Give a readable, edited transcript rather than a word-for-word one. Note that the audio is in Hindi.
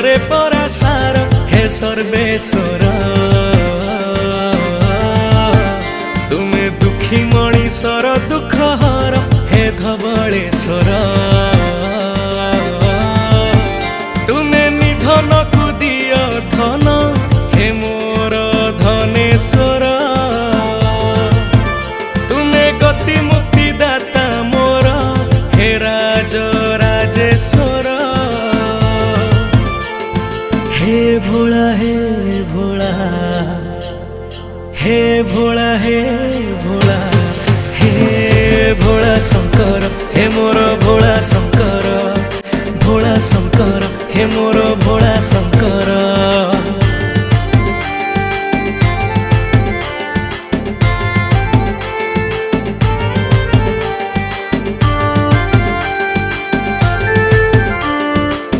रे परासार हे सर्वेश्वर तुमे दुखी मणिषर दुख हर हे धवलेश्वर तुमे निधन को दियो धन हे मोर धनेश्वर तुमे गति मुक्ति दाता मोर हे राज राजेश्वर हे भोला हे भोला हे भोला हे भोला हे भोला शंकर हे मोर भोला शंकर हे मोर भोला शंकर।